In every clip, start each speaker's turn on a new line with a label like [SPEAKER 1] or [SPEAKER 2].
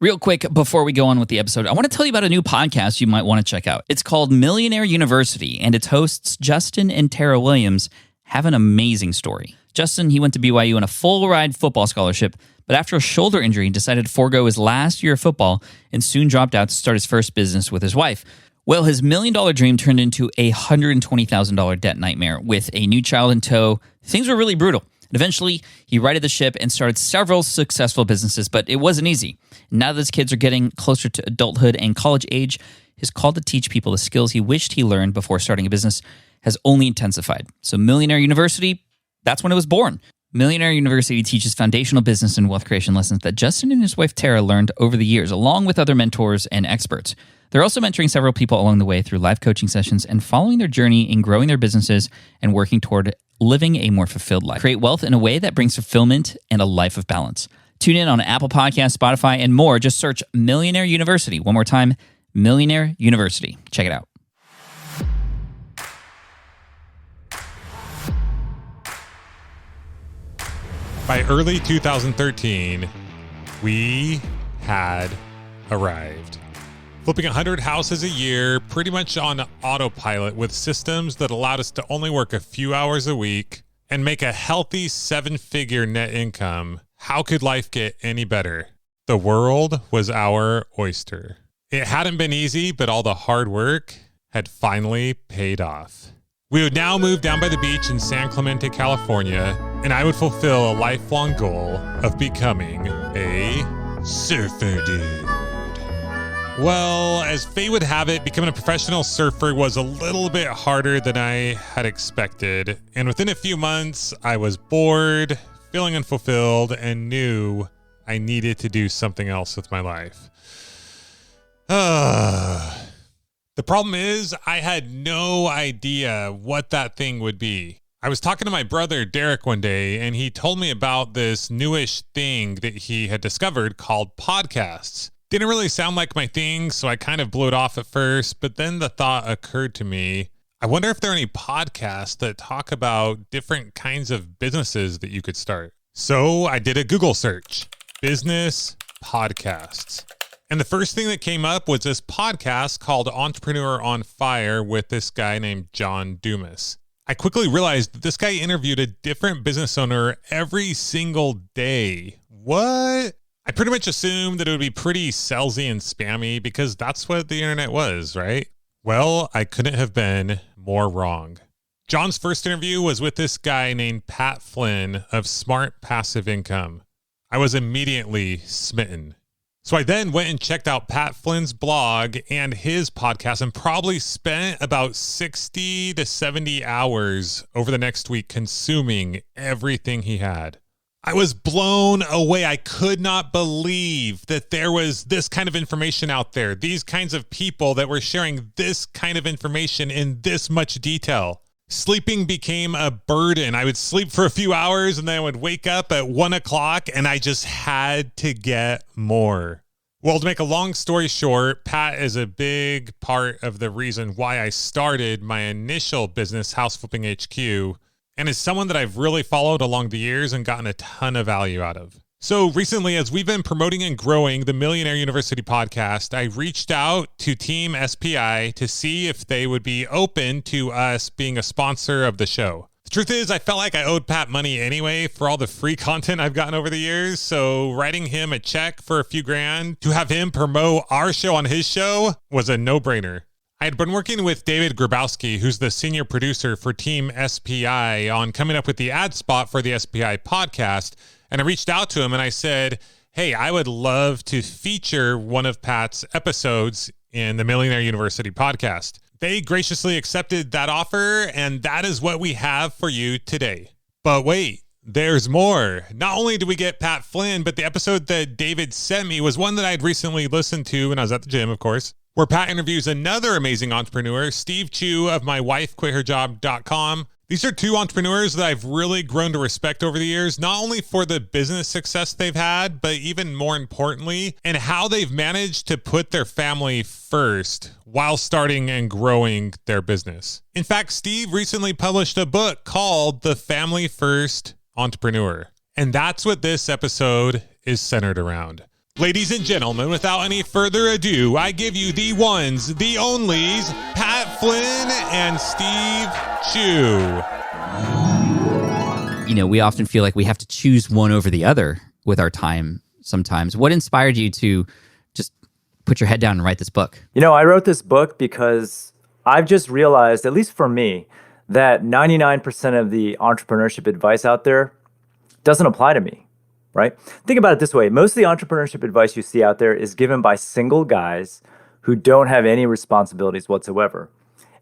[SPEAKER 1] Real quick, before we go on with the episode, I want to tell you about a new podcast you might want to check out. It's called Millionaire University, and its hosts, Justin and Tara Williams, have an amazing story. Justin, he went to BYU on a full-ride football scholarship, but after a shoulder injury, decided to forego his last year of football and soon dropped out to start his first business with his wife. Well, his $1 million dream turned into a $120,000 debt nightmare. With a new child in tow, things were really brutal. And eventually, he righted the ship and started several successful businesses, but it wasn't easy. Now that his kids are getting closer to adulthood and college age, his call to teach people the skills he wished he learned before starting a business has only intensified. So Millionaire University, that's when it was born. Millionaire University teaches foundational business and wealth creation lessons that Justin and his wife Tara learned over the years, along with other mentors and experts. They're also mentoring several people along the way through live coaching sessions and following their journey in growing their businesses and working toward living a more fulfilled life. Create wealth in a way that brings fulfillment and a life of balance. Tune in on Apple Podcasts, Spotify, and more. Just search Millionaire University. One more time, Millionaire University. Check it out.
[SPEAKER 2] By early 2013, we had arrived. Flipping 100 houses a year, pretty much on autopilot with systems that allowed us to only work a few hours a week and make a healthy 7-figure net income. How could life get any better? The world was our oyster. It hadn't been easy, but all the hard work had finally paid off. We would now move down by the beach in San Clemente, California, and I would fulfill a lifelong goal of becoming a surfer dude. Well, as fate would have it, becoming a professional surfer was a little bit harder than I had expected. And within a few months, I was bored, feeling unfulfilled, and knew I needed to do something else with my life. The problem is, I had no idea what that thing would be. I was talking to my brother, Derek, one day, and he told me about this newish thing that he had discovered called podcasts. Didn't really sound like my thing, so I kind of blew it off at first, but then the thought occurred to me, I wonder if there are any podcasts that talk about different kinds of businesses that you could start. So I did a Google search, business podcasts. And the first thing that came up was this podcast called Entrepreneur on Fire with this guy named John Dumas. I quickly realized that this guy interviewed a different business owner every single day. What? I pretty much assumed that it would be pretty salesy and spammy because that's what the internet was, right? Well, I couldn't have been more wrong. John's first interview was with this guy named Pat Flynn of Smart Passive Income. I was immediately smitten. So I then went and checked out Pat Flynn's blog and his podcast and probably spent about 60 to 70 hours over the next week consuming everything he had. I was blown away. I could not believe that there was this kind of information out there, these kinds of people that were sharing this kind of information in this much detail. Sleeping became a burden. I would sleep for a few hours and then I would wake up at 1 o'clock and I just had to get more. Well, to make a long story short, Pat is a big part of the reason why I started my initial business, House Flipping HQ, and is someone that I've really followed along the years and gotten a ton of value out of. So recently, as we've been promoting and growing the Millionaire University podcast, I reached out to Team SPI to see if they would be open to us being a sponsor of the show. The truth is, I felt like I owed Pat money anyway for all the free content I've gotten over the years, so writing him a check for a few grand to have him promote our show on his show was a no-brainer. I had been working with David Grabowski, who's the senior producer for Team SPI, on coming up with the ad spot for the SPI podcast. And I reached out to him and I said, hey, I would love to feature one of Pat's episodes in the Millionaire University podcast. They graciously accepted that offer, and that is what we have for you today. But wait, there's more. Not only did we get Pat Flynn, but the episode that David sent me was one that I'd recently listened to when I was at the gym, of course, where Pat interviews another amazing entrepreneur, Steve Chou of mywifequitherjob.com. These are two entrepreneurs that I've really grown to respect over the years, not only for the business success they've had, but even more importantly, and how they've managed to put their family first while starting and growing their business. In fact, Steve recently published a book called The Family First Entrepreneur. And that's what this episode is centered around. Ladies and gentlemen, without any further ado, I give you the ones, the onlys, Pat Flynn and Steve Chou.
[SPEAKER 1] You know, we often feel like we have to choose one over the other with our time sometimes. What inspired you to just put your head down and write this book?
[SPEAKER 3] You know, I wrote this book because I've just realized, at least for me, that 99% of the entrepreneurship advice out there doesn't apply to me. Right? Think about it this way. Most of the entrepreneurship advice you see out there is given by single guys who don't have any responsibilities whatsoever.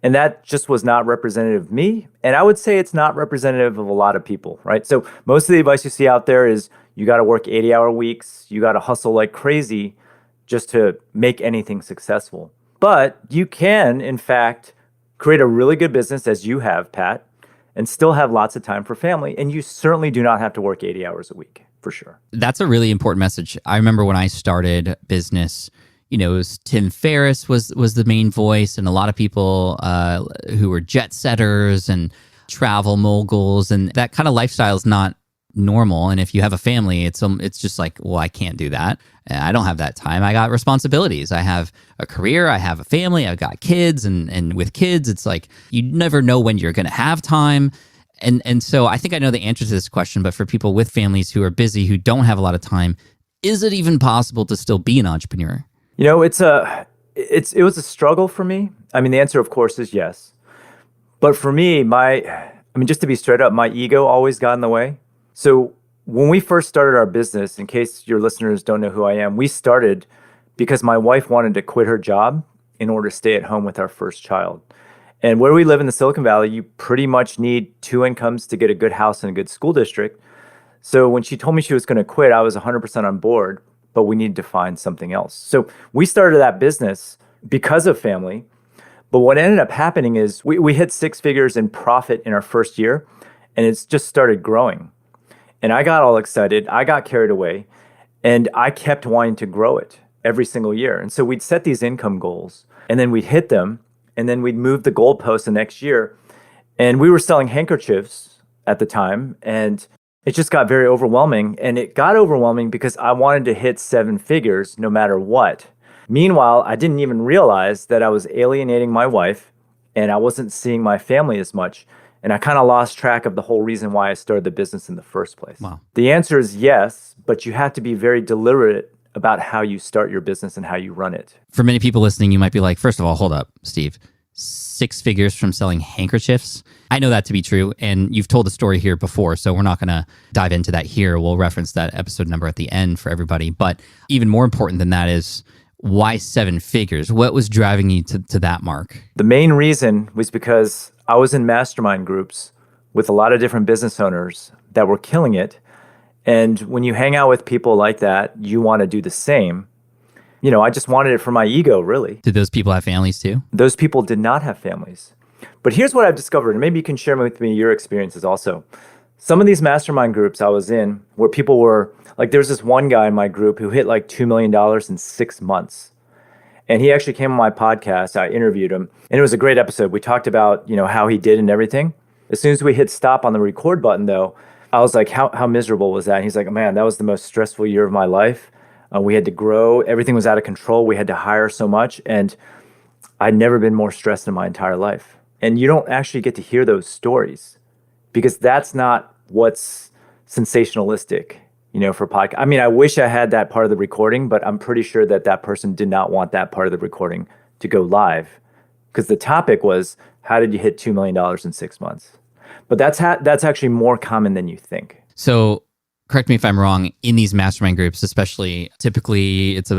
[SPEAKER 3] And that just was not representative of me. And I would say it's not representative of a lot of people, right? So most of the advice you see out there is you got to work 80-hour weeks. You got to hustle like crazy just to make anything successful. But you can, in fact, create a really good business as you have, Pat, and still have lots of time for family. And you certainly do not have to work 80 hours a week. For sure.
[SPEAKER 1] That's a really important message. I remember when I started business, you know, it was Tim Ferriss was the main voice, and a lot of people who were jet setters and travel moguls, and that kind of lifestyle is not normal. And if you have a family, it's just like, well, I can't do that. I don't have that time. I got responsibilities. I have a career. I have a family. I've got kids, and with kids, it's like you never know when you're going to have time. And so I think I know the answer to this question, but for people with families who are busy, who don't have a lot of time, is it even possible to still be an entrepreneur?
[SPEAKER 3] You know, it was a struggle for me. I mean, the answer, of course, is yes. But for me, just to be straight up, my ego always got in the way. So when we first started our business, in case your listeners don't know who I am, we started because my wife wanted to quit her job in order to stay at home with our first child. And where we live in the Silicon Valley, you pretty much need 2 incomes to get a good house and a good school district. So when she told me she was going to quit, I was 100% on board, but we needed to find something else. So we started that business because of family. But what ended up happening is we hit 6 figures in profit in our first year, and it's just started growing. And I got all excited. I got carried away, and I kept wanting to grow it every single year. And so we'd set these income goals, and then we'd hit them. And then we'd move the goalpost the next year. And we were selling handkerchiefs at the time. And it just got very overwhelming. And it got overwhelming because I wanted to hit 7 figures no matter what. Meanwhile, I didn't even realize that I was alienating my wife and I wasn't seeing my family as much. And I kind of lost track of the whole reason why I started the business in the first place.
[SPEAKER 1] Wow.
[SPEAKER 3] The answer is yes, but you have to be very deliberate about how you start your business and how you run it.
[SPEAKER 1] For many people listening, you might be like, first of all, hold up, Steve. 6 figures from selling handkerchiefs. I know that to be true, and you've told the story here before, so we're not going to dive into that here. We'll reference that episode number at the end for everybody. But even more important than that is, why 7 figures? What was driving you to that mark?
[SPEAKER 3] The main reason was because I was in mastermind groups with a lot of different business owners that were killing it. And when you hang out with people like that, you want to do the same. You know, I just wanted it for my ego, really.
[SPEAKER 1] Did those people have families too?
[SPEAKER 3] Those people did not have families. But here's what I've discovered, and maybe you can share with me your experiences also. Some of these mastermind groups I was in where people were, like there's this one guy in my group who hit like $2 million in 6 months. And he actually came on my podcast. I interviewed him, and it was a great episode. We talked about, you know, how he did and everything. As soon as we hit stop on the record button, though, I was like, how miserable was that? And he's like, man, that was the most stressful year of my life. We had to grow. Everything was out of control. We had to hire so much. And I'd never been more stressed in my entire life. And you don't actually get to hear those stories because that's not what's sensationalistic, you know, for podcast. I mean, I wish I had that part of the recording, but I'm pretty sure that that person did not want that part of the recording to go live because the topic was, how did you hit $2 million in 6 months? But that's actually more common than you think.
[SPEAKER 1] So correct me if I'm wrong, in these mastermind groups, especially typically it's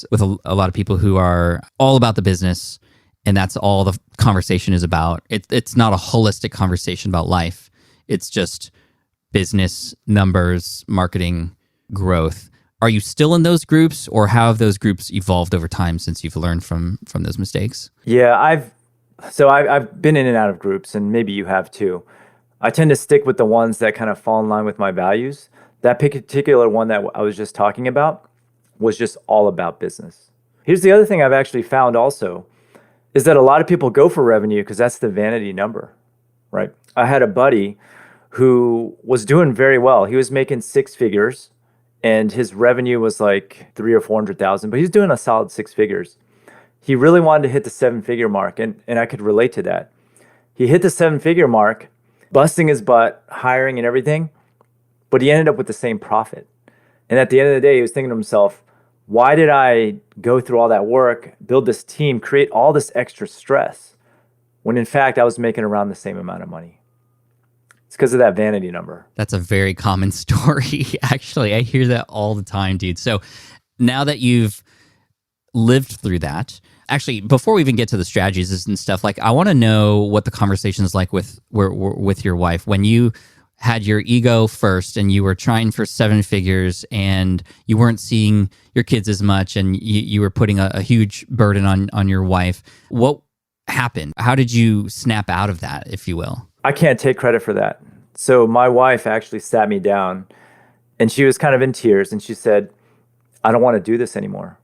[SPEAKER 1] with a lot of people who are all about the business, and that's all the conversation is about. It's not a holistic conversation about life. It's just business, numbers, marketing, growth. Are you still in those groups, or how have those groups evolved over time since you've learned from those mistakes?
[SPEAKER 3] Yeah, I've been in and out of groups, and maybe you have too. I tend to stick with the ones that kind of fall in line with my values. That particular one that I was just talking about was just all about business. Here's the other thing I've actually found also is that a lot of people go for revenue because that's the vanity number, right? I had a buddy who was doing very well. He was making 6 figures and his revenue was like 300 or 400,000, but he was doing a solid 6 figures. He really wanted to hit the 7 figure mark, and I could relate to that. He hit the 7 figure mark, busting his butt, hiring and everything, but he ended up with the same profit. And at the end of the day, he was thinking to himself, why did I go through all that work, build this team, create all this extra stress, when in fact I was making around the same amount of money? It's because of that vanity number.
[SPEAKER 1] That's a very common story. Actually, I hear that all the time, dude. So now that you've lived through that, actually, before we even get to the strategies and stuff, like I want to know what the conversation is like with your wife when you had your ego first and you were trying for 7 figures and you weren't seeing your kids as much and you were putting a huge burden on your wife. What happened? How did you snap out of that, if you will?
[SPEAKER 3] I can't take credit for that. So my wife actually sat me down and she was kind of in tears and she said, I don't want to do this anymore.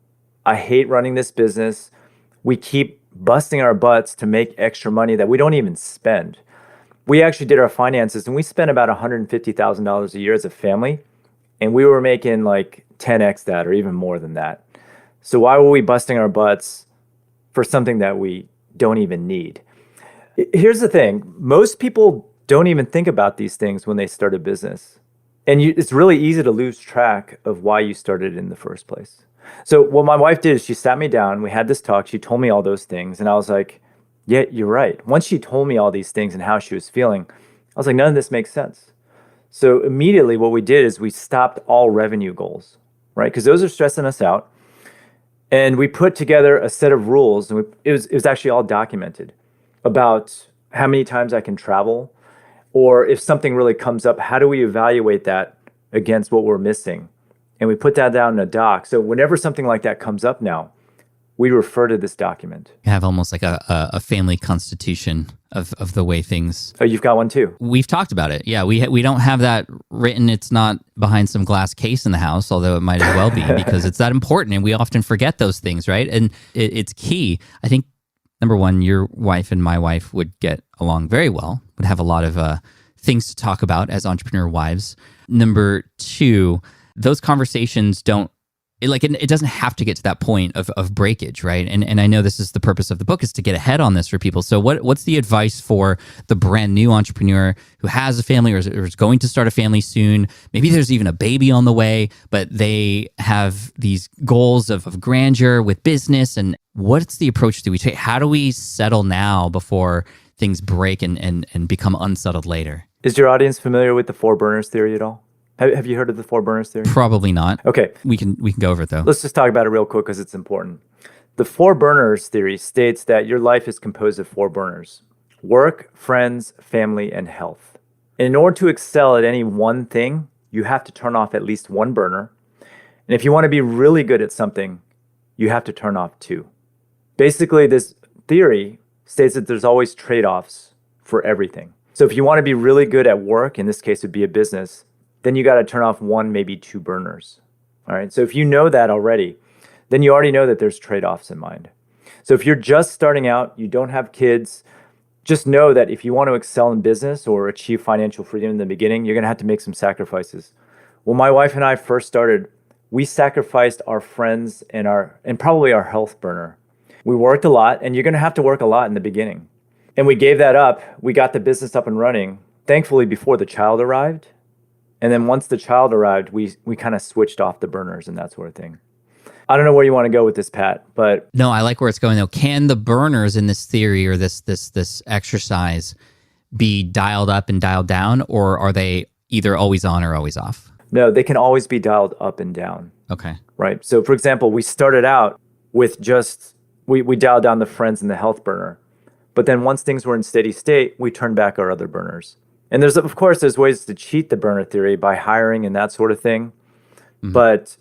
[SPEAKER 3] I hate running this business. We keep busting our butts to make extra money that we don't even spend. We actually did our finances and we spent about $150,000 a year as a family. And we were making like 10x that or even more than that. So why were we busting our butts for something that we don't even need? Here's the thing. Most people don't even think about these things when they start a business. And it's really easy to lose track of why you started in the first place. So what my wife did is she sat me down. We had this talk. She told me all those things. And I was like, yeah, you're right. Once she told me all these things and how she was feeling, I was like, none of this makes sense. So immediately what we did is we stopped all revenue goals, right? Because those are stressing us out. And we put together a set of rules. And it was actually all documented about how many times I can travel, or if something really comes up, how do we evaluate that against what we're missing? And we put that down in a doc. So whenever something like that comes up now, we refer to this document.
[SPEAKER 1] You have almost like a family constitution of the way things...
[SPEAKER 3] Oh, you've got one too?
[SPEAKER 1] We've talked about it. Yeah, we don't have that written. It's not behind some glass case in the house, although it might as well be because it's that important and we often forget those things, right? And it's key. I think, number one, your wife and my wife would get along very well, would have a lot of things to talk about as entrepreneur wives. Number two, those conversations don't, it doesn't have to get to that point of breakage, right? And I know this is the purpose of the book, is to get ahead on this for people. So what's the advice for the brand new entrepreneur who has a family or is going to start a family soon? Maybe there's even a baby on the way, but they have these goals of grandeur with business. And what's the approach do we take? How do we settle now before things break and become unsettled later?
[SPEAKER 3] Is your audience familiar with the 4 burners theory at all? Have you heard of the 4 burners theory?
[SPEAKER 1] Probably not.
[SPEAKER 3] Okay.
[SPEAKER 1] We can go over it though.
[SPEAKER 3] Let's just talk about it real quick because it's important. The 4 burners theory states that your life is composed of 4 burners: work, friends, family, and health. And in order to excel at any one thing, you have to turn off at least 1 burner. And if you want to be really good at something, you have to turn off 2. Basically, this theory states that there's always trade-offs for everything. So if you want to be really good at work, in this case it would be a business, then you got to turn off 1, maybe 2 burners. All right. So if you know that already, then you already know that there's trade-offs in mind. So if you're just starting out, you don't have kids, just know that if you want to excel in business or achieve financial freedom in the beginning, you're going to have to make some sacrifices. When my wife and I first started, we sacrificed our friends and probably our health burner. We worked a lot, and you're going to have to work a lot in the beginning. And we gave that up. We got the business up and running, thankfully, before the child arrived. And then once the child arrived, we kind of switched off the burners and that sort of thing. I don't know where you want to go with this, Pat, but...
[SPEAKER 1] No, I like where it's going, though. Can the burners in this theory or this exercise be dialed up and dialed down, or are they either always on or always off?
[SPEAKER 3] No, they can always be dialed up and down.
[SPEAKER 1] Okay.
[SPEAKER 3] Right? So, for example, we started out with just... We dialed down the friends and the health burner. But then once things were in steady state, we turned back our other burners. And there's ways to cheat the burner theory by hiring and that sort of thing. Mm-hmm. But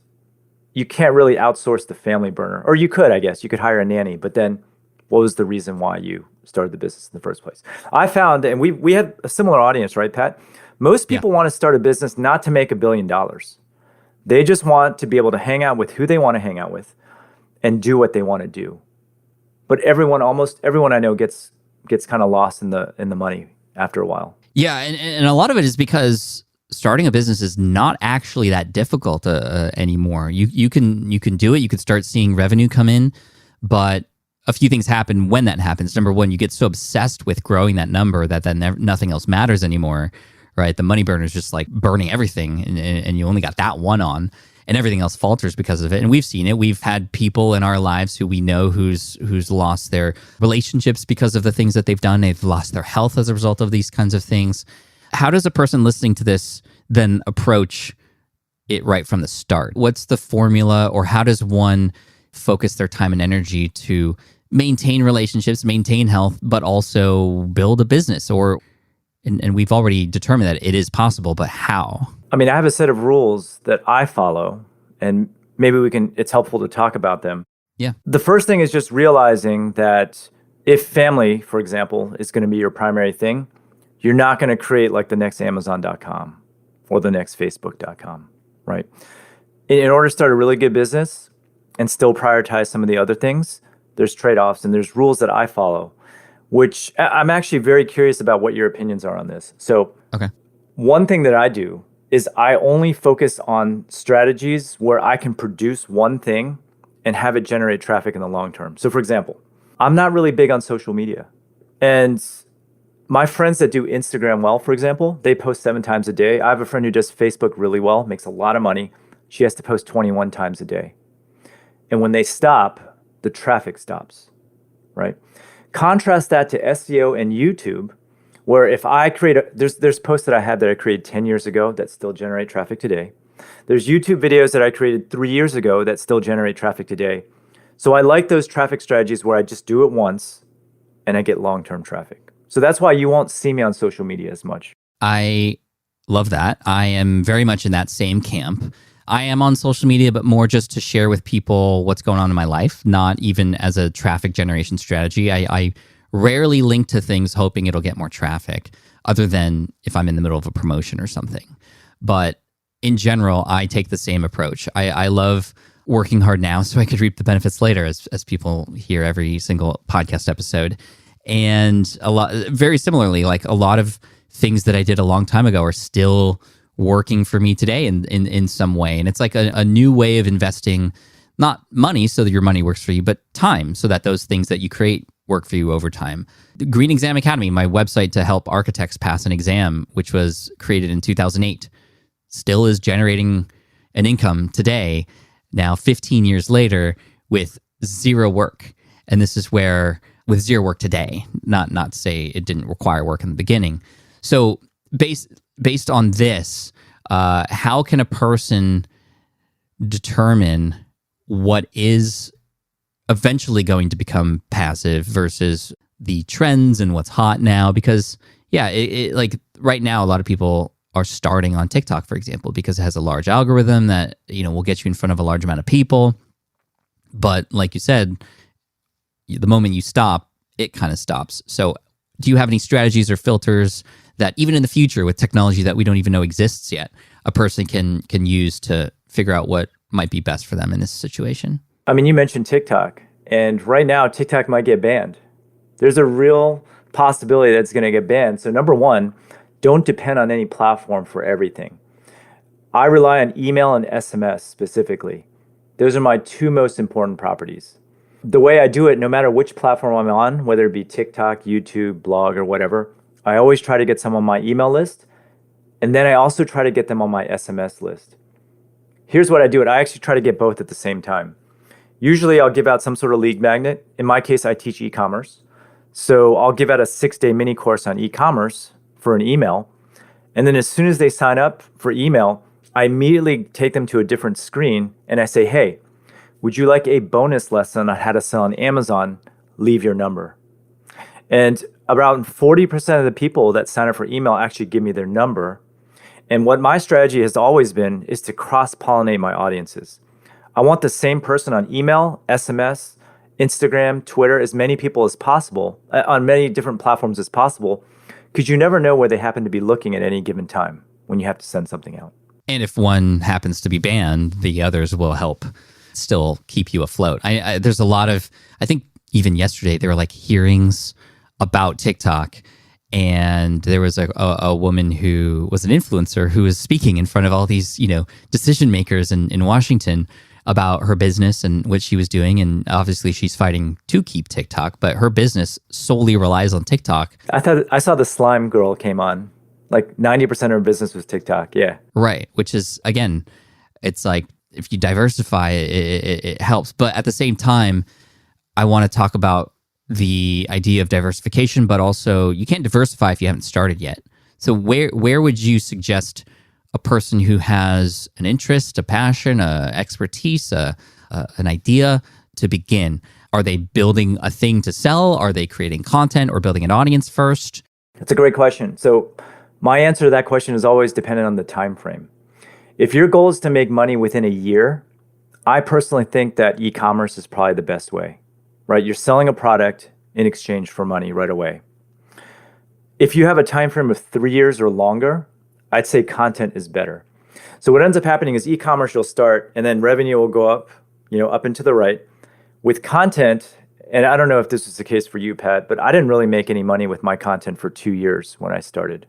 [SPEAKER 3] you can't really outsource the family burner. Or you could, I guess. You could hire a nanny. But then what was the reason why you started the business in the first place? I found, and we had a similar audience, right, Pat? Most people want to start a business not to make $1 billion. They just want to be able to hang out with who they want to hang out with and do what they want to do. But almost everyone I know gets kind of lost in the money after a while.
[SPEAKER 1] Yeah, and a lot of it is because starting a business is not actually that difficult anymore. You can do it. You could start seeing revenue come in, but a few things happen when that happens. Number one, you get so obsessed with growing that number that then nothing else matters anymore, right? The money burner is just like burning everything, and you only got that one on, and everything else falters because of it. And we've seen it. We've had people in our lives who we know who's lost their relationships because of the things that they've done. They've lost their health as a result of these kinds of things. How does a person listening to this then approach it right from the start? What's the formula, or how does one focus their time and energy to maintain relationships, maintain health, but also build a business? And we've already determined that it is possible, but how?
[SPEAKER 3] I mean, I have a set of rules that I follow, and maybe it's helpful to talk about them.
[SPEAKER 1] Yeah.
[SPEAKER 3] The first thing is just realizing that if family, for example, is going to be your primary thing, you're not going to create like the next Amazon.com or the next Facebook.com, right? In order to start a really good business and still prioritize some of the other things, there's trade-offs and there's rules that I follow, which I'm actually very curious about what your opinions are on this. So
[SPEAKER 1] okay.
[SPEAKER 3] One thing that I do is I only focus on strategies where I can produce one thing and have it generate traffic in the long term. So for example, I'm not really big on social media. And my friends that do Instagram well, for example, they post 7 times a day. I have a friend who does Facebook really well, makes a lot of money. She has to post 21 times a day. And when they stop, the traffic stops, right? Contrast that to SEO and YouTube, where if I create there's posts that I have that I created 10 years ago that still generate traffic today. There's YouTube videos that I created 3 years ago that still generate traffic today. So I like those traffic strategies where I just do it once and I get long-term traffic. So that's why you won't see me on social media as much.
[SPEAKER 1] I love that. I am very much in that same camp. I am on social media, but more just to share with people what's going on in my life, not even as a traffic generation strategy. I rarely link to things hoping it'll get more traffic, other than if I'm in the middle of a promotion or something. But in general, I take the same approach. I love working hard now so I could reap the benefits later, as people hear every single podcast episode. And very similarly, like a lot of things that I did a long time ago are still working for me today in some way. And it's like a new way of investing, not money so that your money works for you, but time so that those things that you create work for you over time. The Green Exam Academy, my website to help architects pass an exam, which was created in 2008, still is generating an income today, now 15 years later, with zero work. And this is where, with zero work today, not to say it didn't require work in the beginning. So based on this, how can a person determine what is eventually going to become passive versus the trends and what's hot now? Because like right now, a lot of people are starting on TikTok, for example, because it has a large algorithm that, will get you in front of a large amount of people. But like you said, the moment you stop, it kind of stops. So do you have any strategies or filters that even in the future with technology that we don't even know exists yet, a person can use to figure out what might be best for them in this situation?
[SPEAKER 3] I mean, you mentioned TikTok, and right now TikTok might get banned. There's a real possibility that it's going to get banned. So number one, don't depend on any platform for everything. I rely on email and SMS specifically. Those are my 2 most important properties. The way I do it, no matter which platform I'm on, whether it be TikTok, YouTube, blog, or whatever, I always try to get some on my email list, and then I also try to get them on my SMS list. Here's what I do. I actually try to get both at the same time. Usually I'll give out some sort of lead magnet. In my case, I teach e-commerce. So I'll give out a 6-day mini course on e-commerce for an email. And then as soon as they sign up for email, I immediately take them to a different screen and I say, hey, would you like a bonus lesson on how to sell on Amazon? Leave your number. And around 40% of the people that sign up for email actually give me their number. And what my strategy has always been is to cross-pollinate my audiences. I want the same person on email, SMS, Instagram, Twitter, as many people as possible, on many different platforms as possible, because you never know where they happen to be looking at any given time when you have to send something out.
[SPEAKER 1] And if one happens to be banned, the others will help still keep you afloat. There's a lot of, I think even yesterday, there were like hearings about TikTok. and there was a woman who was an influencer who was speaking in front of all these, decision makers in Washington about her business and what she was doing. And obviously she's fighting to keep TikTok, but her business solely relies on TikTok.
[SPEAKER 3] I saw the slime girl came on. Like 90% of her business was TikTok. Yeah.
[SPEAKER 1] Right. Which is, again, it's like if you diversify, it helps. But at the same time, I want to talk about the idea of diversification, but also you can't diversify if you haven't started yet. So where would you suggest a person who has an interest, a passion, a expertise, an idea to begin? Are they building a thing to sell? Are they creating content or building an audience first?
[SPEAKER 3] That's a great question. So my answer to that question is always dependent on the time frame. If your goal is to make money within a year, I personally think that e-commerce is probably the best way, right? You're selling a product in exchange for money right away. If you have a time frame of 3 years or longer, I'd say content is better. So what ends up happening is e-commerce will start and then revenue will go up, up and to the right. With content, and I don't know if this was the case for you, Pat, but I didn't really make any money with my content for 2 years when I started.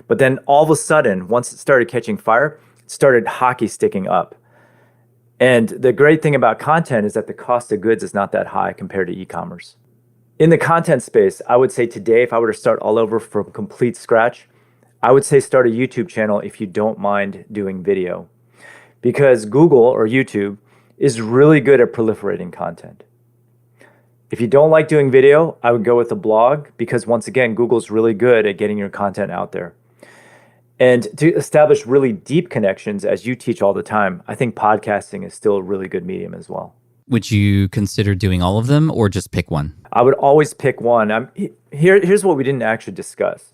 [SPEAKER 3] But then all of a sudden, once it started catching fire, it started hockey sticking up. And the great thing about content is that the cost of goods is not that high compared to e-commerce. In the content space, I would say today, if I were to start all over from complete scratch, I would say start a YouTube channel if you don't mind doing video. Because Google or YouTube is really good at proliferating content. If you don't like doing video, I would go with a blog because once again, Google's really good at getting your content out there. And to establish really deep connections, as you teach all the time, I think podcasting is still a really good medium as well.
[SPEAKER 1] Would you consider doing all of them or just pick one?
[SPEAKER 3] I would always pick one. Here's what we didn't actually discuss.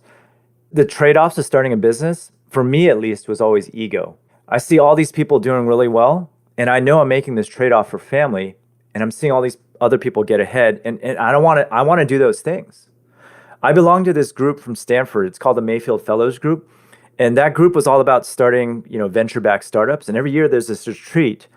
[SPEAKER 3] The trade-offs of starting a business, for me at least, was always ego. I see all these people doing really well, and I know I'm making this trade-off for family, and I'm seeing all these other people get ahead, and I want to do those things. I belong to this group from Stanford. It's called the Mayfield Fellows Group, and that group was all about starting, venture-backed startups. And every year there's this retreat,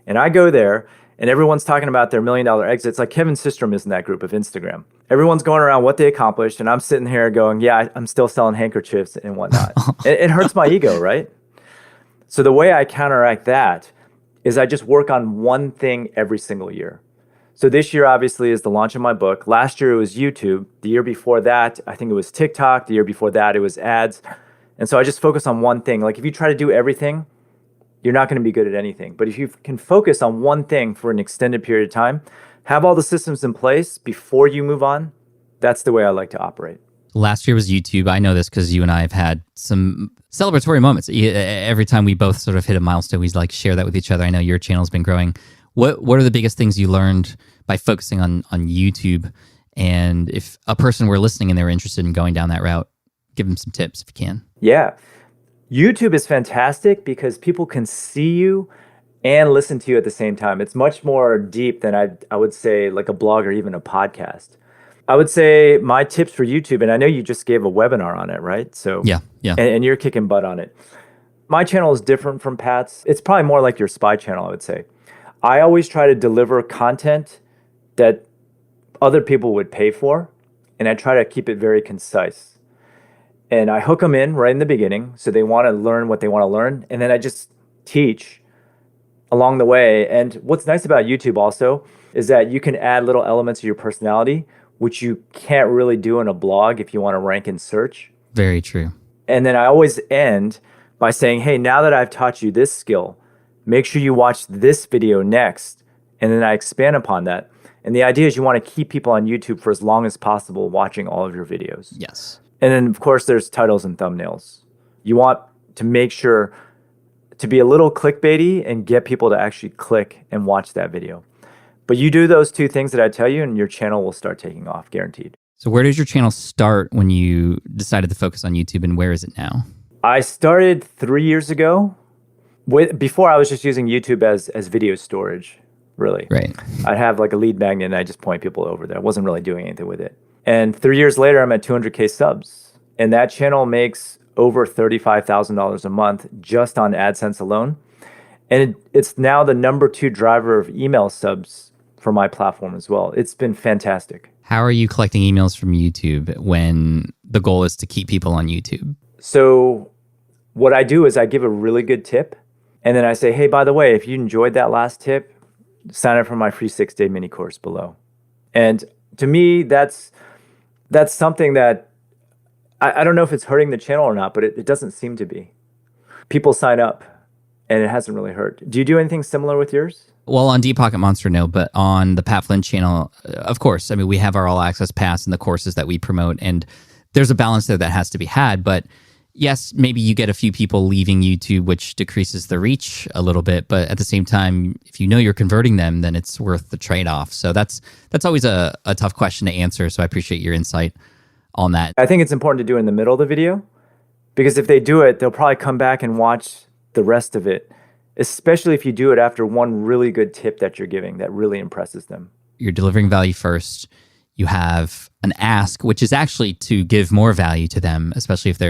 [SPEAKER 3] and I go there, and everyone's talking about their $1 million exits. Like Kevin Systrom is in that group of Instagram. Everyone's going around what they accomplished, and I'm sitting here going, yeah, I'm still selling handkerchiefs and whatnot. It hurts my ego, right? So the way I counteract that is I just work on one thing every single year. So this year, obviously, is the launch of my book. Last year, it was YouTube. The year before that, I think it was TikTok. The year before that, it was ads. And so I just focus on one thing. Like if you try to do everything, you're not going to be good at anything. But if you can focus on one thing for an extended period of time, have all the systems in place before you move on, that's the way I like to operate.
[SPEAKER 1] Last year was YouTube. I know this because you and I have had some celebratory moments. Every time we both sort of hit a milestone, we like share that with each other. I know your channel's been growing. What are the biggest things you learned by focusing on YouTube? And if a person were listening and they were interested in going down that route, give them some tips if you can.
[SPEAKER 3] Yeah. YouTube is fantastic because people can see you and listen to you at the same time. It's much more deep than I would say like a blog or even a podcast. I would say my tips for YouTube, and I know you just gave a webinar on it, right? So
[SPEAKER 1] yeah.
[SPEAKER 3] And you're kicking butt on it. My channel is different from Pat's. It's probably more like your SPI channel, I would say. I always try to deliver content that other people would pay for, and I try to keep it very concise. And I hook them in right in the beginning, so they want to learn what they want to learn, and then I just teach along the way. And what's nice about YouTube also is that you can add little elements of your personality, which you can't really do in a blog if you want to rank in search.
[SPEAKER 1] Very true.
[SPEAKER 3] And then I always end by saying, hey, now that I've taught you this skill, make sure you watch this video next. And then I expand upon that. And the idea is you want to keep people on YouTube for as long as possible watching all of your videos.
[SPEAKER 1] Yes.
[SPEAKER 3] And then, of course, there's titles and thumbnails. You want to make sure to be a little clickbaity and get people to actually click and watch that video. But you do those two things that I tell you, and your channel will start taking off, guaranteed.
[SPEAKER 1] So where does your channel start when you decided to focus on YouTube, and where is it now?
[SPEAKER 3] I started 3 years ago. Before, I was just using YouTube as video storage, really.
[SPEAKER 1] Right.
[SPEAKER 3] I'd have like a lead magnet, and I just point people over there. I wasn't really doing anything with it. And 3 years later, I'm at 200K subs. And that channel makes over $35,000 a month just on AdSense alone. And it's now the number 2 driver of email subs for my platform as well. It's been fantastic.
[SPEAKER 1] How are you collecting emails from YouTube when the goal is to keep people on YouTube?
[SPEAKER 3] So what I do is I give a really good tip, and then I say, hey, by the way, if you enjoyed that last tip, sign up for my free 6-day mini course below. And to me, that's something that I don't know if it's hurting the channel or not, but it doesn't seem to be. People sign up and it hasn't really hurt. Do you do anything similar with yours?
[SPEAKER 1] Well, on Deep Pocket Monster, no, but on the Pat Flynn channel, of course. I mean, we have our all access pass and the courses that we promote, and there's a balance there that has to be had. But yes, maybe you get a few people leaving YouTube, which decreases the reach a little bit. But at the same time, if you know you're converting them, then it's worth the trade-off. So that's always a tough question to answer. So I appreciate your insight on that.
[SPEAKER 3] I think it's important to do it in the middle of the video, because if they do it, they'll probably come back and watch the rest of it, especially if you do it after one really good tip that you're giving that really impresses them.
[SPEAKER 1] You're delivering value first. You have an ask, which is actually to give more value to them, especially if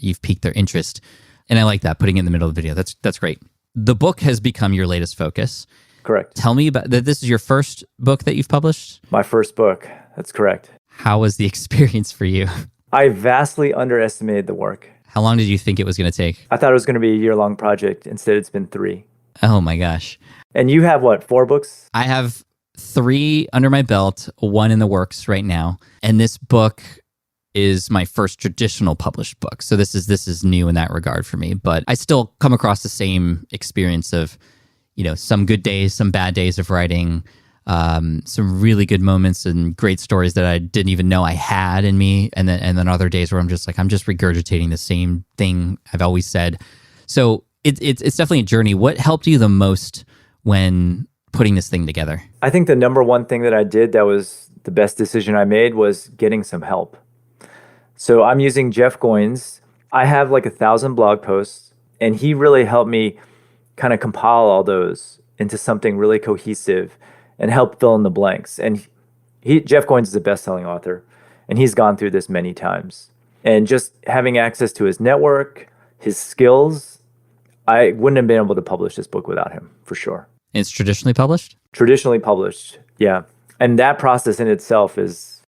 [SPEAKER 1] you've piqued their interest. And I like that, putting it in the middle of the video. That's great. The book has become your latest focus.
[SPEAKER 3] Correct.
[SPEAKER 1] Tell me about that. This is your first book that you've published?
[SPEAKER 3] My first book. That's correct.
[SPEAKER 1] How was the experience for you?
[SPEAKER 3] I vastly underestimated the work.
[SPEAKER 1] How long did you think it was going to take?
[SPEAKER 3] I thought it was going to be a year-long project. Instead, it's been 3.
[SPEAKER 1] Oh my gosh.
[SPEAKER 3] And you have what, 4 books?
[SPEAKER 1] I have 3 under my belt, 1 in the works right now. And this book is my first traditional published book. So this is new in that regard for me. But I still come across the same experience of, some good days, some bad days of writing, some really good moments and great stories that I didn't even know I had in me. And then other days where I'm just regurgitating the same thing I've always said. So it's definitely a journey. What helped you the most when putting this thing together?
[SPEAKER 3] I think the number one thing that I did that was the best decision I made was getting some help. So I'm using Jeff Goins. I have like 1,000 blog posts, and he really helped me kind of compile all those into something really cohesive and help fill in the blanks. And Jeff Goins is a best-selling author, and he's gone through this many times. And just having access to his network, his skills, I wouldn't have been able to publish this book without him, for sure.
[SPEAKER 1] It's traditionally published?
[SPEAKER 3] Traditionally published, yeah. And that process in itself was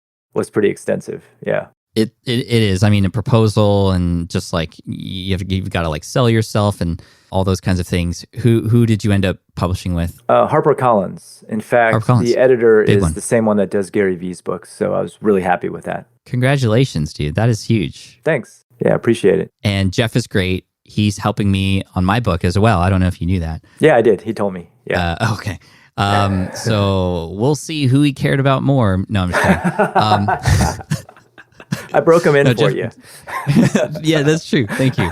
[SPEAKER 3] pretty extensive, yeah.
[SPEAKER 1] It is. I mean, a proposal and just like you've got to like sell yourself and all those kinds of things. Who did you end up publishing with?
[SPEAKER 3] HarperCollins. In fact, the editor is the same one that does Gary Vee's books, so I was really happy with that.
[SPEAKER 1] Congratulations, dude. That is huge.
[SPEAKER 3] Thanks. Yeah, appreciate it.
[SPEAKER 1] And Jeff is great. He's helping me on my book as well. I don't know if you knew that.
[SPEAKER 3] Yeah, I did. He told me. Yeah.
[SPEAKER 1] Okay. So we'll see who he cared about more. No, I'm just kidding.
[SPEAKER 3] I broke him in for you.
[SPEAKER 1] Yeah, that's true. Thank you.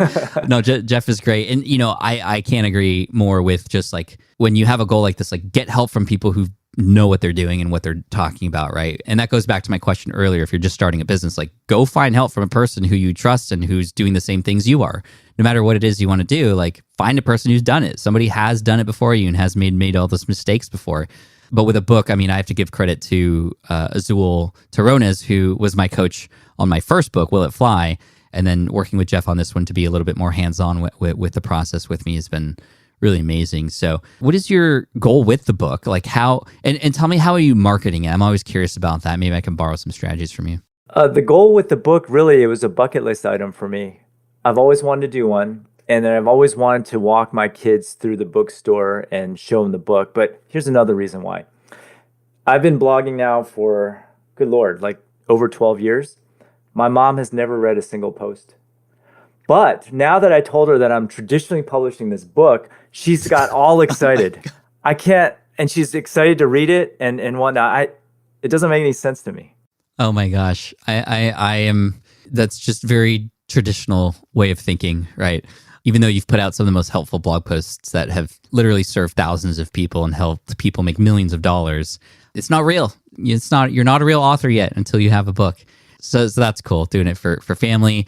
[SPEAKER 1] No, Jeff is great. And, I can't agree more with just like when you have a goal like this, like get help from people who know what they're doing and what they're talking about, right? And that goes back to my question earlier. If you're just starting a business, like go find help from a person who you trust and who's doing the same things you are. No matter what it is you want to do, like find a person who's done it. Somebody has done it before you and has made all those mistakes before. But with a book, I mean, I have to give credit to Azul Terrones, who was my coach on my first book, Will It Fly? And then working with Jeff on this one to be a little bit more hands-on with the process with me has been really amazing. So what is your goal with the book? Like how, and tell me, how are you marketing it? I'm always curious about that. Maybe I can borrow some strategies from you.
[SPEAKER 3] The goal with the book, really, it was a bucket list item for me. I've always wanted to do one. And then I've always wanted to walk my kids through the bookstore and show them the book. But here's another reason why. I've been blogging now for, good Lord, like over 12 years. My mom has never read a single post. But now that I told her that I'm traditionally publishing this book, she's got all excited. I can't, and she's excited to read it and whatnot. It doesn't make any sense to me.
[SPEAKER 1] Oh my gosh. I am, that's just very traditional way of thinking, right? Even though you've put out some of the most helpful blog posts that have literally served thousands of people and helped people make millions of dollars, it's not real. You're not a real author yet until you have a book. So that's cool. Doing it for family,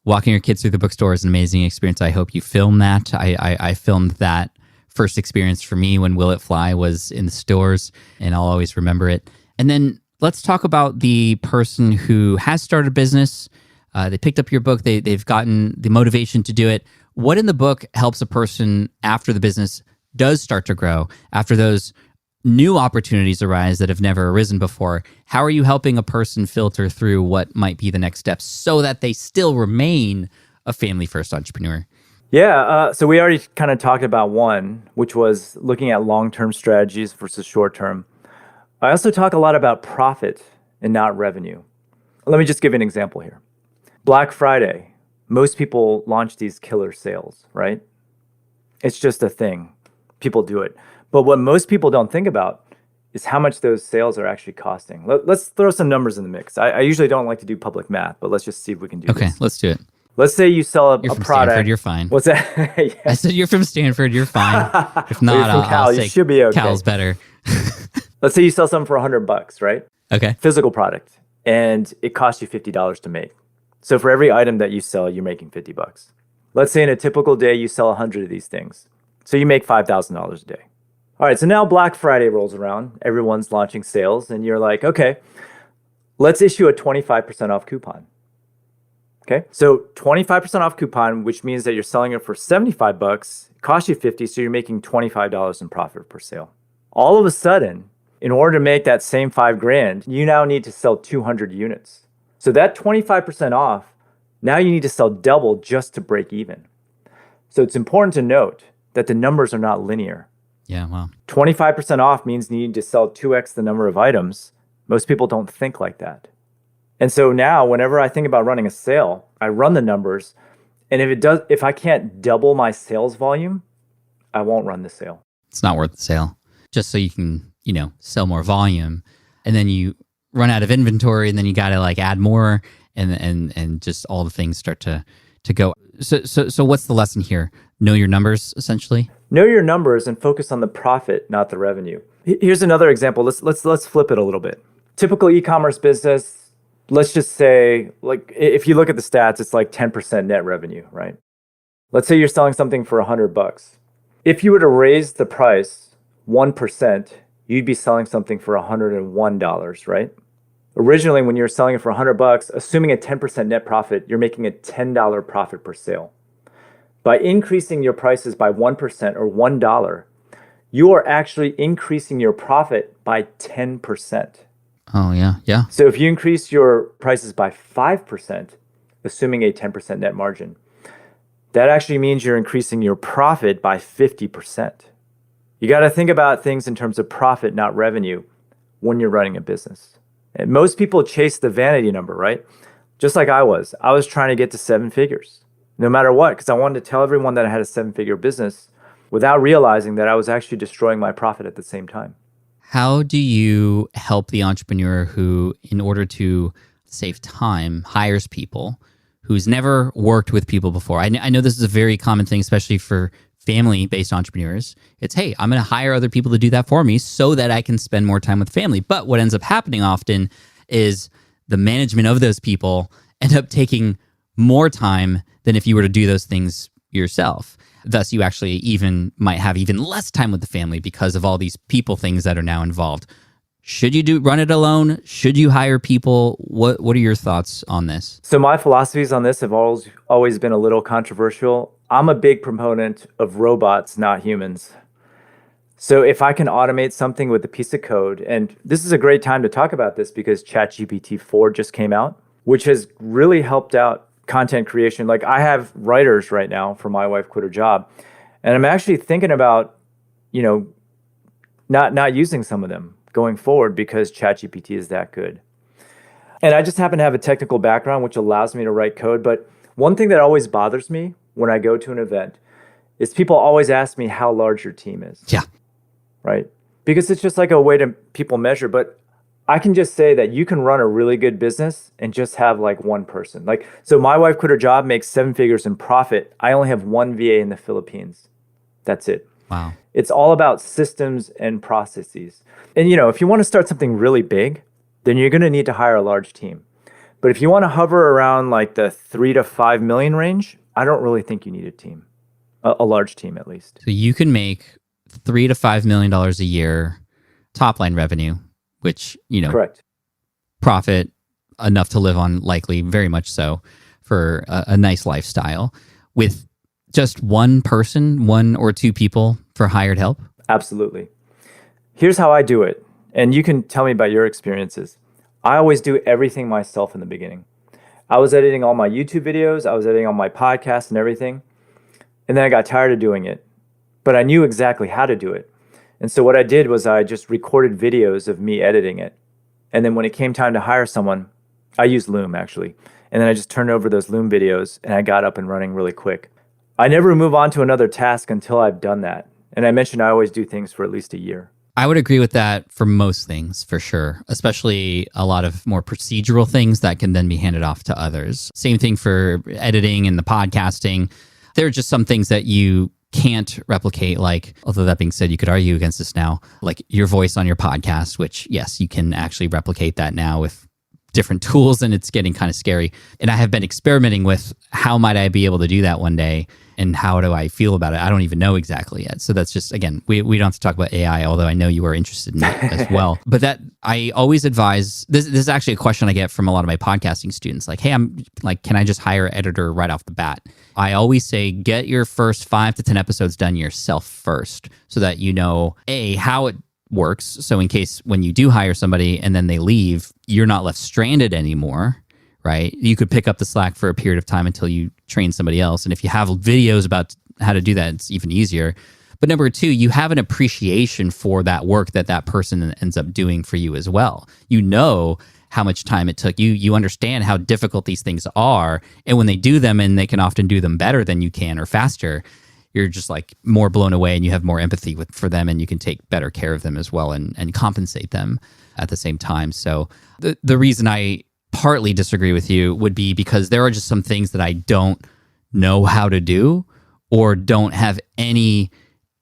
[SPEAKER 1] walking your kids through the bookstore is an amazing experience. I hope you film that. I filmed that first experience for me when Will It Fly was in the stores, and I'll always remember it. And then let's talk about the person who has started a business. They picked up your book. They've gotten the motivation to do it. What in the book helps a person after the business does start to grow, after those new opportunities arise that have never arisen before, how are you helping a person filter through what might be the next steps so that they still remain a family-first entrepreneur?
[SPEAKER 3] Yeah, so we already kind of talked about one, which was looking at long-term strategies versus short-term. I also talk a lot about profit and not revenue. Let me just give you an example here. Black Friday, most people launch these killer sales, right? It's just a thing. People do it. But what most people don't think about is how much those sales are actually costing. Let's throw some numbers in the mix. I usually don't like to do public math, but let's just see if we can do this.
[SPEAKER 1] Okay, let's do it.
[SPEAKER 3] Let's say you sell
[SPEAKER 1] You're
[SPEAKER 3] a
[SPEAKER 1] from
[SPEAKER 3] product.
[SPEAKER 1] Stanford, you're fine.
[SPEAKER 3] What's that? Yeah.
[SPEAKER 1] I said you're from Stanford, you're fine. If
[SPEAKER 3] Well,
[SPEAKER 1] not,
[SPEAKER 3] you're from Cal,
[SPEAKER 1] I'll
[SPEAKER 3] you
[SPEAKER 1] say
[SPEAKER 3] should be okay.
[SPEAKER 1] Cal's better.
[SPEAKER 3] Let's say you sell something for $100, right?
[SPEAKER 1] Okay.
[SPEAKER 3] Physical product, and it costs you $50 to make. So for every item that you sell, you're making $50. Let's say in a typical day, you sell 100 of these things. So you make $5,000 a day. All right, so now Black Friday rolls around. Everyone's launching sales, and you're like, okay, let's issue a 25% off coupon. Okay, so 25% off coupon, which means that you're selling it for $75, it costs you $50, so you're making $25 in profit per sale. All of a sudden, in order to make that same $5,000, you now need to sell 200 units. So that 25% off, now you need to sell double just to break even. So it's important to note that the numbers are not linear.
[SPEAKER 1] Yeah, wow.
[SPEAKER 3] 25% off means you need to sell 2x the number of items. Most people don't think like that. And so now whenever I think about running a sale, I run the numbers, and if I can't double my sales volume, I won't run the sale.
[SPEAKER 1] It's not worth the sale. Just so you can, sell more volume, and then you run out of inventory, and then you got to like add more, and just all the things start to go. So what's the lesson here? Know your numbers, essentially.
[SPEAKER 3] Know your numbers and focus on the profit, not the revenue. Here's another example. Let's flip it a little bit. Typical e-commerce business. Let's just say, like, if you look at the stats, it's like 10% net revenue, right? Let's say you're selling something for $100. If you were to raise the price 1%, you'd be selling something for $101, right? Originally, when you were selling it for $100, assuming a 10% net profit, you're making a $10 profit per sale. By increasing your prices by 1% or $1, you are actually increasing your profit by 10%.
[SPEAKER 1] Oh, yeah.
[SPEAKER 3] So if you increase your prices by 5%, assuming a 10% net margin, that actually means you're increasing your profit by 50%. You got to think about things in terms of profit, not revenue, when you're running a business. And most people chase the vanity number, right? Just like I was. I was trying to get to 7 figures, no matter what, because I wanted to tell everyone that I had a 7-figure business without realizing that I was actually destroying my profit at the same time.
[SPEAKER 1] How do you help the entrepreneur who, in order to save time, hires people, who's never worked with people before? I know this is a very common thing, especially for family-based entrepreneurs. It's, hey, I'm going to hire other people to do that for me so that I can spend more time with family. But what ends up happening often is the management of those people end up taking more time than if you were to do those things yourself. Thus, you actually even might have even less time with the family because of all these people things that are now involved. Should you run it alone? Should you hire people? What are your thoughts on this?
[SPEAKER 3] So my philosophies on this have always been a little controversial. I'm a big proponent of robots, not humans. So if I can automate something with a piece of code, and this is a great time to talk about this because ChatGPT 4 just came out, which has really helped out content creation. Like I have writers right now for My Wife Quit Her Job, and I'm actually thinking about, not using some of them going forward because ChatGPT is that good. And I just happen to have a technical background, which allows me to write code. But one thing that always bothers me when I go to an event is people always ask me how large your team is.
[SPEAKER 1] Yeah.
[SPEAKER 3] Right? Because it's just like a way to people measure. But I can just say that you can run a really good business and just have like one person. Like, so My Wife Quit Her Job makes 7 figures in profit. I only have one VA in the Philippines. That's it.
[SPEAKER 1] Wow.
[SPEAKER 3] It's all about systems and processes. And if you want to start something really big, then you're going to need to hire a large team. But if you want to hover around like the 3 to 5 million range, I don't really think you need a team, a large team at least.
[SPEAKER 1] So you can make $3 to $5 million a year top line revenue, which,
[SPEAKER 3] Correct.
[SPEAKER 1] Profit enough to live on, likely very much so, for a nice lifestyle with just one person, 1 or 2 people for hired help.
[SPEAKER 3] Absolutely. Here's how I do it. And you can tell me about your experiences. I always do everything myself in the beginning. I was editing all my YouTube videos. I was editing all my podcasts and everything. And then I got tired of doing it. But I knew exactly how to do it. And so what I did was I just recorded videos of me editing it. And then when it came time to hire someone, I used Loom actually. And then I just turned over those Loom videos and I got up and running really quick. I never move on to another task until I've done that. And I mentioned I always do things for at least a year.
[SPEAKER 1] I would agree with that for most things, for sure, especially a lot of more procedural things that can then be handed off to others. Same thing for editing and the podcasting. There are just some things that you can't replicate, like, although that being said, you could argue against this now, like your voice on your podcast, which, yes, you can actually replicate that now with different tools, and it's getting kind of scary. And I have been experimenting with how might I be able to do that one day, and how do I feel about it? I don't even know exactly yet. So that's just, again, we don't have to talk about AI, although I know you are interested in it as well. But that I always advise, this is actually a question I get from a lot of my podcasting students, like, hey, I'm like, can I just hire an editor right off the bat? I always say, get your first 5 to 10 episodes done yourself first, so that you know, A, how it works. So in case when you do hire somebody and then they leave, you're not left stranded anymore, right? You could pick up the slack for a period of time until you train somebody else. And if you have videos about how to do that, it's even easier. But number 2, you have an appreciation for that work that that person ends up doing for you as well. You know how much time it took. You understand how difficult these things are. And when they do them, and they can often do them better than you can or faster, you're just like more blown away, and you have more empathy for them, and you can take better care of them as well, and compensate them at the same time. So the reason I partly disagree with you would be because there are just some things that I don't know how to do, or don't have any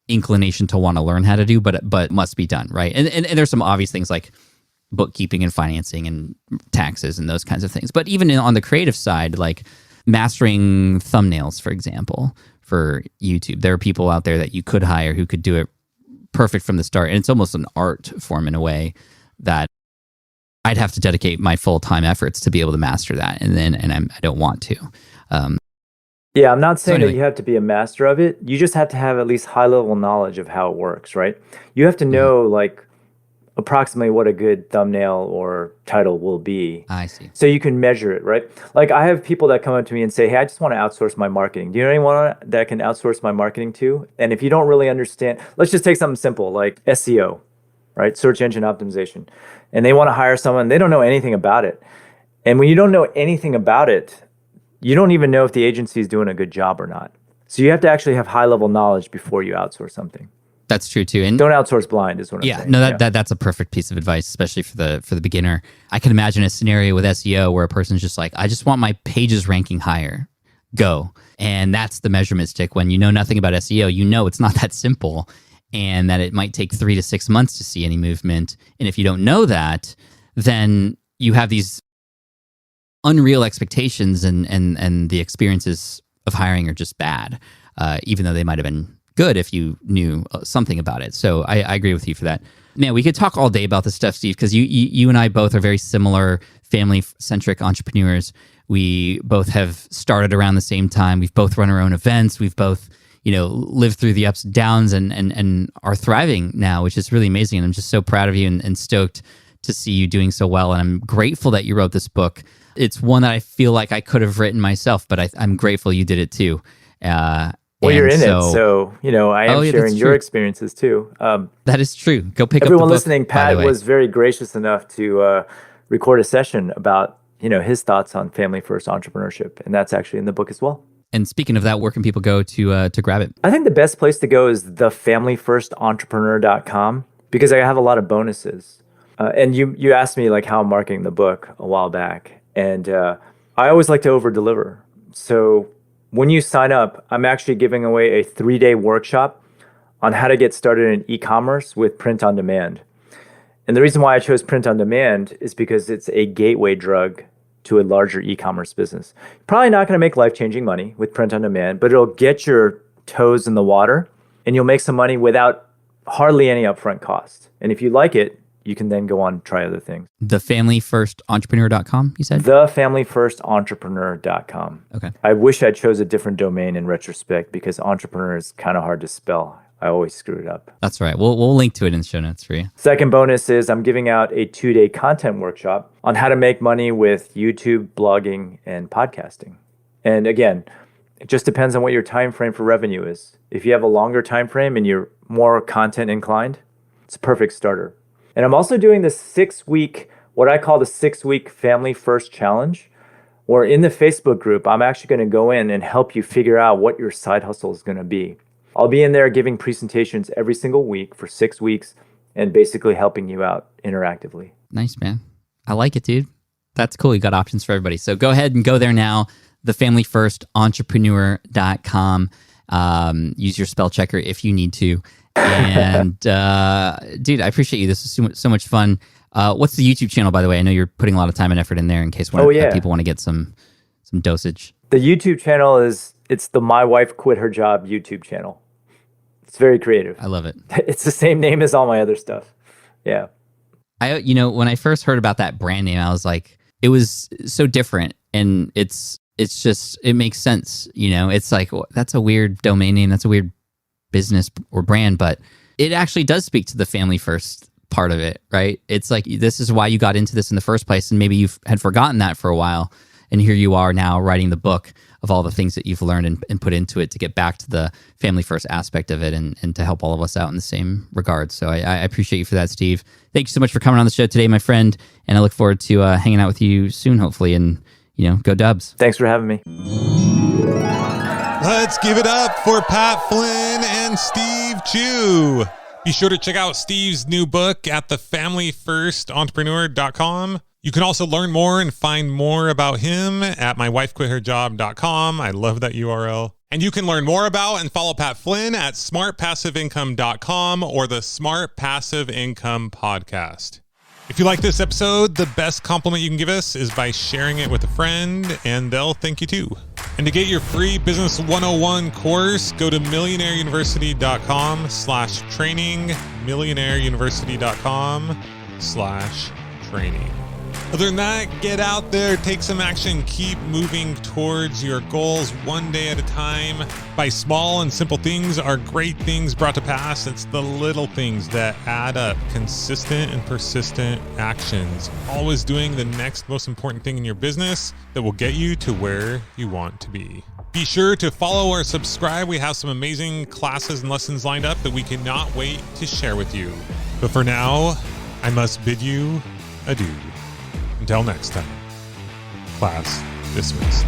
[SPEAKER 1] inclination to want to learn how to do, but must be done, right? And there's some obvious things like bookkeeping and financing and taxes and those kinds of things. But even on the creative side, like mastering thumbnails, for example, for YouTube, there are people out there that you could hire who could do it perfect from the start. And it's almost an art form in a way that I'd have to dedicate my full-time efforts to be able to master that. I don't want to.
[SPEAKER 3] Yeah, I'm not saying that you have to be a master of it. You just have to have at least high-level knowledge of how it works, right? You have to know, like, approximately what a good thumbnail or title will be.
[SPEAKER 1] I see.
[SPEAKER 3] So you can measure it, right? Like, I have people that come up to me and say, hey, I just want to outsource my marketing. Do you know anyone that I can outsource my marketing to? And if you don't really understand, let's just take something simple like SEO, right? Search engine optimization. And they want to hire someone, they don't know anything about it. And when you don't know anything about it, you don't even know if the agency is doing a good job or not. So you have to actually have high-level knowledge before you outsource something.
[SPEAKER 1] That's true too. And
[SPEAKER 3] don't outsource blind is what I'm saying.
[SPEAKER 1] No, that's a perfect piece of advice, especially for the beginner. I can imagine a scenario with SEO where a person's just like, I just want my pages ranking higher. Go. And that's the measurement stick. When you know nothing about SEO, you know it's not that simple, and that it might take 3 to 6 months to see any movement. And if you don't know that, then you have these unreal expectations, and the experiences of hiring are just bad, even though they might have been good if you knew something about it. So I agree with you for that. Man, we could talk all day about this stuff, Steve, because you and I both are very similar family-centric entrepreneurs. We both have started around the same time. We've both run our own events. We've both, lived through the ups and downs, and are thriving now, which is really amazing. And I'm just so proud of you, and stoked to see you doing so well. And I'm grateful that you wrote this book. It's one that I feel like I could have written myself, but I'm grateful you did it too.
[SPEAKER 3] Well, you're in it, so I am sharing your experiences too.
[SPEAKER 1] That is true. Go pick up the book.
[SPEAKER 3] Everyone listening, Pat was very gracious enough to record a session about his thoughts on family first entrepreneurship, and that's actually in the book as well.
[SPEAKER 1] And speaking of that, where can people go to grab it?
[SPEAKER 3] I think the best place to go is thefamilyfirstentrepreneur.com, because I have a lot of bonuses. And you asked me like how I'm marketing the book a while back, and I always like to over deliver. So when you sign up, I'm actually giving away a 3-day workshop on how to get started in e-commerce with print on demand. And the reason why I chose print on demand is because it's a gateway drug to a larger e-commerce business. Probably not going to make life-changing money with print on demand, but it'll get your toes in the water, and you'll make some money without hardly any upfront cost. And if you like it, you can then go on and try other things.
[SPEAKER 1] Thefamilyfirstentrepreneur.com, you said?
[SPEAKER 3] Thefamilyfirstentrepreneur.com.
[SPEAKER 1] Okay.
[SPEAKER 3] I wish I chose a different domain in retrospect, because entrepreneur is kind of hard to spell. I always screw it up.
[SPEAKER 1] That's right. We'll link to it in the show notes for you.
[SPEAKER 3] Second bonus is I'm giving out a 2-day content workshop on how to make money with YouTube, blogging, and podcasting. And again, it just depends on what your time frame for revenue is. If you have a longer time frame and you're more content inclined, it's a perfect starter. And I'm also doing the 6-week, what I call the 6-week Family First Challenge, where in the Facebook group, I'm actually going to go in and help you figure out what your side hustle is going to be. I'll be in there giving presentations every single week for 6 weeks and basically helping you out interactively.
[SPEAKER 1] Nice, man. I like it, dude. That's cool. You got options for everybody. So go ahead and go there now, thefamilyfirstentrepreneur.com. Use your spell checker if you need to. And dude, I appreciate you. This is so much fun. What's the YouTube channel, by the way? I know you're putting a lot of time and effort in there in case people want to get some dosage.
[SPEAKER 3] The YouTube channel it's the My Wife Quit Her Job YouTube channel. It's very creative.
[SPEAKER 1] I love it.
[SPEAKER 3] It's the same name as all my other stuff. Yeah.
[SPEAKER 1] When I first heard about that brand name, I was like, it was so different, and it's just, it makes sense. It's like, well, that's a weird domain name. That's a weird business or brand, but it actually does speak to the family first part of it, right? It's like, this is why you got into this in the first place, and maybe you had forgotten that for a while, and here you are now writing the book of all the things that you've learned and put into it to get back to the family first aspect of it and to help all of us out in the same regard. So I appreciate you for that, Steve. Thank you so much for coming on the show today, my friend, and I look forward to hanging out with you soon, hopefully, and go Dubs.
[SPEAKER 3] Thanks for having me.
[SPEAKER 2] Let's give it up for Pat Flynn and Steve Chou. Be sure to check out Steve's new book at thefamilyfirstentrepreneur.com. You can also learn more and find more about him at mywifequitherjob.com. I love that URL. And you can learn more about and follow Pat Flynn at smartpassiveincome.com or the Smart Passive Income Podcast. If you like this episode, the best compliment you can give us is by sharing it with a friend, and they'll thank you too. And to get your free Business 101 course, go to millionaireuniversity.com/training, millionaireuniversity.com/training. Other than that, get out there, take some action, keep moving towards your goals one day at a time. By small and simple things are great things brought to pass. It's the little things that add up, consistent and persistent actions, always doing the next most important thing in your business that will get you to where you want to be. Be sure to follow or subscribe. We have some amazing classes and lessons lined up that we cannot wait to share with you. But for now, I must bid you adieu. Until next time, class dismissed.